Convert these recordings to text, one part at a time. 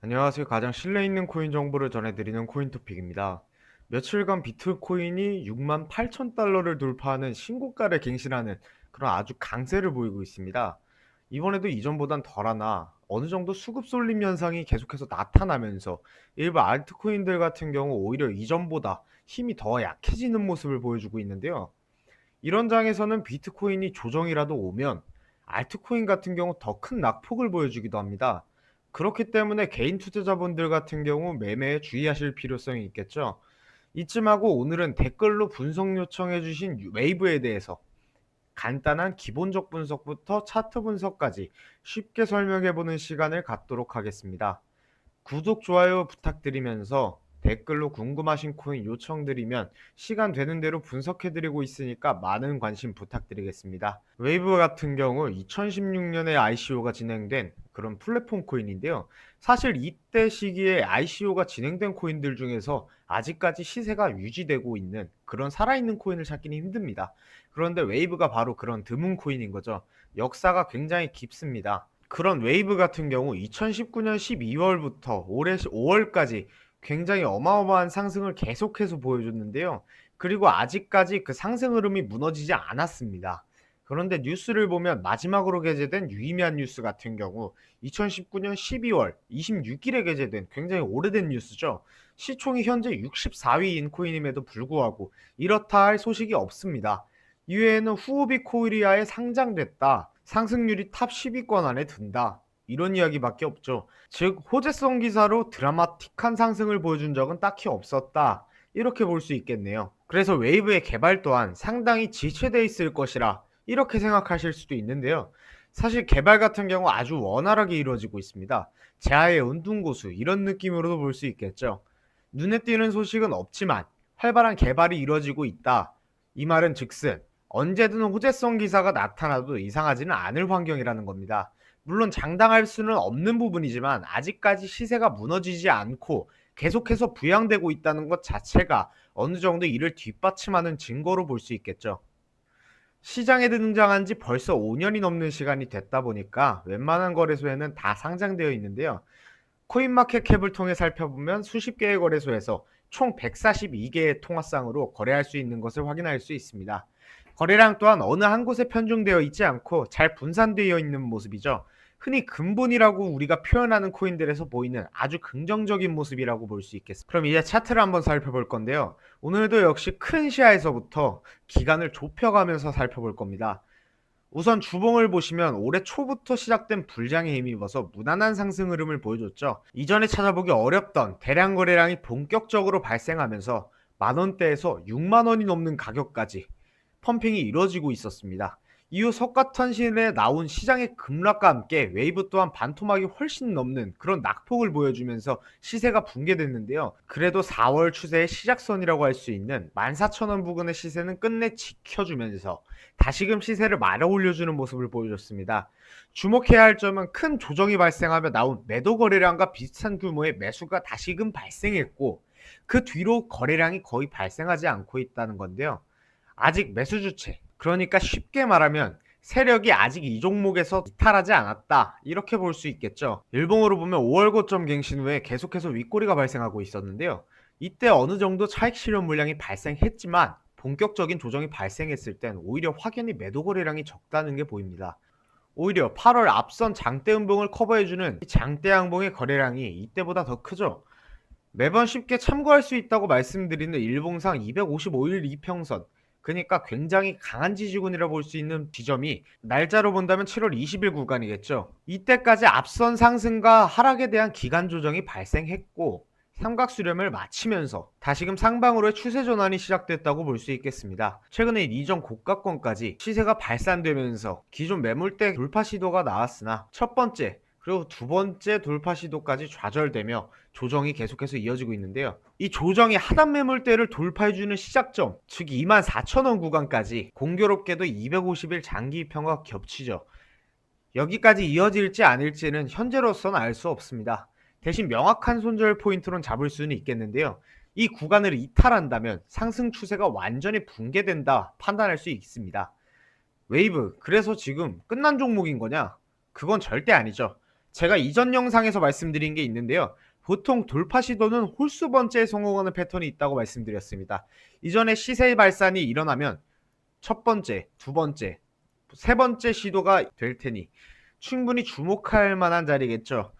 안녕하세요. 가장 신뢰 있는 코인 정보를 전해드리는 코인토픽입니다. 며칠간 비트코인이 6만 8천 달러를 돌파하는 신고가를 갱신하는 그런 아주 강세를 보이고 있습니다. 이번에도 이전보단 덜하나 어느 정도 수급 쏠림 현상이 계속해서 나타나면서 일부 알트코인들 같은 경우 오히려 이전보다 힘이 더 약해지는 모습을 보여주고 있는데요. 이런 장에서는 비트코인이 조정이라도 오면 알트코인 같은 경우 더 큰 낙폭을 보여주기도 합니다. 그렇기 때문에 개인 투자자분들 같은 경우 매매에 주의하실 필요성이 있겠죠. 이쯤 하고 오늘은 댓글로 분석 요청해 주신 웨이브에 대해서 간단한 기본적 분석부터 차트 분석까지 쉽게 설명해 보는 시간을 갖도록 하겠습니다. 구독, 좋아요 부탁드리면서 댓글로 궁금하신 코인 요청드리면 시간 되는 대로 분석해드리고 있으니까 많은 관심 부탁드리겠습니다. 웨이브 같은 경우 2016년에 ICO가 진행된 그런 플랫폼 코인인데요. 사실 이때 시기에 ICO가 진행된 코인들 중에서 아직까지 시세가 유지되고 있는 그런 살아있는 코인을 찾기는 힘듭니다. 그런데 웨이브가 바로 그런 드문 코인인 거죠. 역사가 굉장히 깊습니다. 그런 웨이브 같은 경우 2019년 12월부터 올해 5월까지 굉장히 어마어마한 상승을 계속해서 보여줬는데요. 그리고 아직까지 그 상승 흐름이 무너지지 않았습니다. 그런데 뉴스를 보면 마지막으로 게재된 유의미한 뉴스 같은 경우 2019년 12월 26일에 게재된 굉장히 오래된 뉴스죠. 시총이 현재 64위인 코인임에도 불구하고 이렇다 할 소식이 없습니다. 이외에는 후오비 코리아에 상장됐다. 상승률이 탑 10위권 안에 든다. 이런 이야기밖에 없죠. 즉 호재성 기사로 드라마틱한 상승을 보여준 적은 딱히 없었다. 이렇게 볼 수 있겠네요. 그래서 웨이브의 개발 또한 상당히 지체돼 있을 것이라 이렇게 생각하실 수도 있는데요. 사실 개발 같은 경우 아주 원활하게 이루어지고 있습니다. 제아의 은둔고수 이런 느낌으로도 볼 수 있겠죠. 눈에 띄는 소식은 없지만 활발한 개발이 이루어지고 있다. 이 말은 즉슨 언제든 호재성 기사가 나타나도 이상하지는 않을 환경이라는 겁니다. 물론 장담할 수는 없는 부분이지만 아직까지 시세가 무너지지 않고 계속해서 부양되고 있다는 것 자체가 어느 정도 이를 뒷받침하는 증거로 볼 수 있겠죠. 시장에 등장한 지 벌써 5년이 넘는 시간이 됐다 보니까 웬만한 거래소에는 다 상장되어 있는데요. 코인마켓캡을 통해 살펴보면 수십 개의 거래소에서 총 142개의 통화상으로 거래할 수 있는 것을 확인할 수 있습니다. 거래량 또한 어느 한 곳에 편중되어 있지 않고 잘 분산되어 있는 모습이죠. 흔히 근본이라고 우리가 표현하는 코인들에서 보이는 아주 긍정적인 모습이라고 볼 수 있겠습니다. 그럼 이제 차트를 한번 살펴볼 건데요. 오늘도 역시 큰 시야에서부터 기간을 좁혀가면서 살펴볼 겁니다. 우선 주봉을 보시면 올해 초부터 시작된 불장에 힘입어서 무난한 상승 흐름을 보여줬죠. 이전에 찾아보기 어렵던 대량 거래량이 본격적으로 발생하면서 만원대에서 6만원이 넘는 가격까지 펌핑이 이루어지고 있었습니다. 이후 석가탄신에 나온 시장의 급락과 함께 웨이브 또한 반토막이 훨씬 넘는 그런 낙폭을 보여주면서 시세가 붕괴됐는데요. 그래도 4월 추세의 시작선이라고 할 수 있는 14,000원 부근의 시세는 끝내 지켜주면서 다시금 시세를 말아 올려주는 모습을 보여줬습니다. 주목해야 할 점은 큰 조정이 발생하며 나온 매도 거래량과 비슷한 규모의 매수가 다시금 발생했고 그 뒤로 거래량이 거의 발생하지 않고 있다는 건데요. 아직 매수 주체, 그러니까 쉽게 말하면 세력이 아직 이 종목에서 이탈하지 않았다 이렇게 볼 수 있겠죠. 일봉으로 보면 5월 고점 갱신 후에 계속해서 윗꼬리가 발생하고 있었는데요. 이때 어느 정도 차익 실현 물량이 발생했지만 본격적인 조정이 발생했을 땐 오히려 확연히 매도 거래량이 적다는 게 보입니다. 오히려 8월 앞선 장대 음봉을 커버해주는 장대 양봉의 거래량이 이때보다 더 크죠. 매번 쉽게 참고할 수 있다고 말씀드리는 일봉상 255일 이평선, 그러니까 굉장히 강한 지지군이라 볼 수 있는 지점이 날짜로 본다면 7월 20일 구간이겠죠. 이때까지 앞선 상승과 하락에 대한 기간 조정이 발생했고 삼각수렴을 마치면서 다시금 상방으로의 추세 전환이 시작됐다고 볼 수 있겠습니다. 최근에 이전 고가권까지 시세가 발산되면서 기존 매물대 돌파 시도가 나왔으나 첫 번째 그리고 두 번째 돌파 시도까지 좌절되며 조정이 계속해서 이어지고 있는데요. 이 조정이 하단 매물대를 돌파해주는 시작점, 즉 24,000원 구간까지 공교롭게도 250일 장기 이평과 겹치죠. 여기까지 이어질지 아닐지는 현재로서는 알 수 없습니다. 대신 명확한 손절 포인트론 잡을 수는 있겠는데요. 이 구간을 이탈한다면 상승 추세가 완전히 붕괴된다 판단할 수 있습니다. 웨이브, 그래서 지금 끝난 종목인 거냐? 그건 절대 아니죠. 제가 이전 영상에서 말씀드린 게 있는데요. 보통 돌파 시도는 홀수 번째에 성공하는 패턴이 있다고 말씀드렸습니다. 이전에 시세 발산이 일어나면 첫 번째, 두 번째, 세 번째 시도가 될 테니 충분히 주목할 만한 자리겠죠.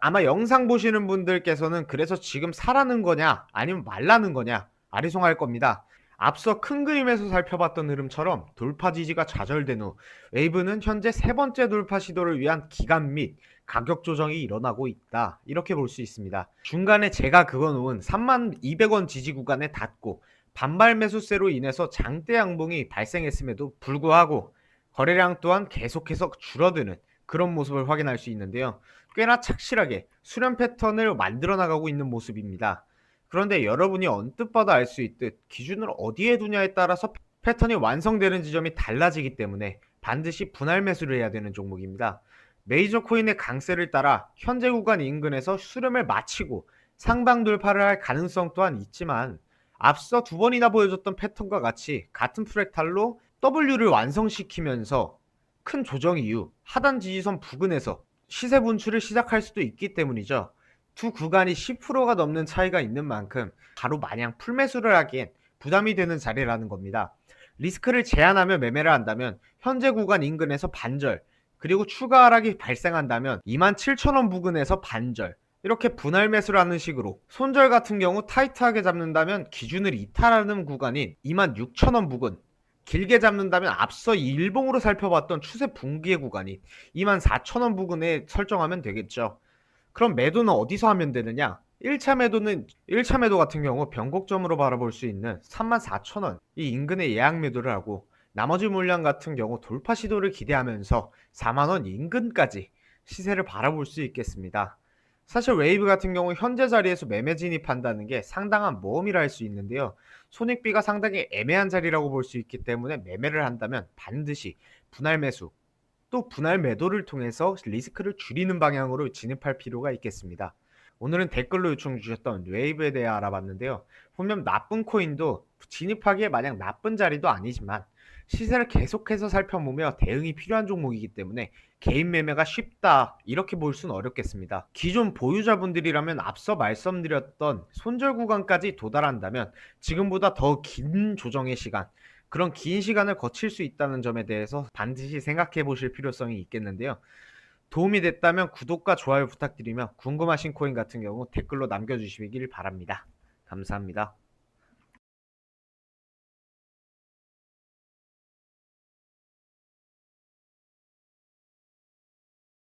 아마 영상 보시는 분들께서는 그래서 지금 사라는 거냐 아니면 말라는 거냐 아리송할 겁니다. 앞서 큰 그림에서 살펴봤던 흐름처럼 돌파 지지가 좌절된 후 웨이브는 현재 세 번째 돌파 시도를 위한 기간 및 가격 조정이 일어나고 있다, 이렇게 볼 수 있습니다. 중간에 제가 그어놓은 3200원 지지 구간에 닿고 반발 매수세로 인해서 장대 양봉이 발생했음에도 불구하고 거래량 또한 계속해서 줄어드는 그런 모습을 확인할 수 있는데요. 꽤나 착실하게 수렴 패턴을 만들어 나가고 있는 모습입니다. 그런데 여러분이 언뜻 봐도 알 수 있듯 기준을 어디에 두냐에 따라서 패턴이 완성되는 지점이 달라지기 때문에 반드시 분할 매수를 해야 되는 종목입니다. 메이저 코인의 강세를 따라 현재 구간 인근에서 수렴을 마치고 상방 돌파를 할 가능성 또한 있지만, 앞서 두 번이나 보여줬던 패턴과 같이 같은 프랙탈로 W를 완성시키면서 큰 조정 이후 하단 지지선 부근에서 시세 분출을 시작할 수도 있기 때문이죠. 두 구간이 10%가 넘는 차이가 있는 만큼 바로 마냥 풀매수를 하기엔 부담이 되는 자리라는 겁니다. 리스크를 제한하며 매매를 한다면 현재 구간 인근에서 반절, 그리고 추가 하락이 발생한다면 27,000원 부근에서 반절, 이렇게 분할 매수를 하는 식으로, 손절 같은 경우 타이트하게 잡는다면 기준을 이탈하는 구간인 26,000원 부근, 길게 잡는다면 앞서 일봉으로 살펴봤던 추세 붕괴 구간인 24,000원 부근에 설정하면 되겠죠. 그럼 매도는 어디서 하면 되느냐? 1차 매도 같은 경우 변곡점으로 바라볼 수 있는 34,000원 이 인근에 예약 매도를 하고, 나머지 물량 같은 경우 돌파 시도를 기대하면서 4만원 인근까지 시세를 바라볼 수 있겠습니다. 사실 웨이브 같은 경우 현재 자리에서 매매 진입한다는 게 상당한 모험이라 할 수 있는데요. 손익비가 상당히 애매한 자리라고 볼 수 있기 때문에 매매를 한다면 반드시 분할 매수, 또 분할 매도를 통해서 리스크를 줄이는 방향으로 진입할 필요가 있겠습니다. 오늘은 댓글로 요청 주셨던 웨이브에 대해 알아봤는데요. 보면 나쁜 코인도 진입하기에 마냥 나쁜 자리도 아니지만 시세를 계속해서 살펴보며 대응이 필요한 종목이기 때문에 개인 매매가 쉽다, 이렇게 볼 수는 어렵겠습니다. 기존 보유자분들이라면 앞서 말씀드렸던 손절 구간까지 도달한다면 지금보다 더 긴 조정의 시간, 그런 긴 시간을 거칠 수 있다는 점에 대해서 반드시 생각해 보실 필요성이 있겠는데요. 도움이 됐다면 구독과 좋아요 부탁드리며 궁금하신 코인 같은 경우 댓글로 남겨주시길 바랍니다. 감사합니다.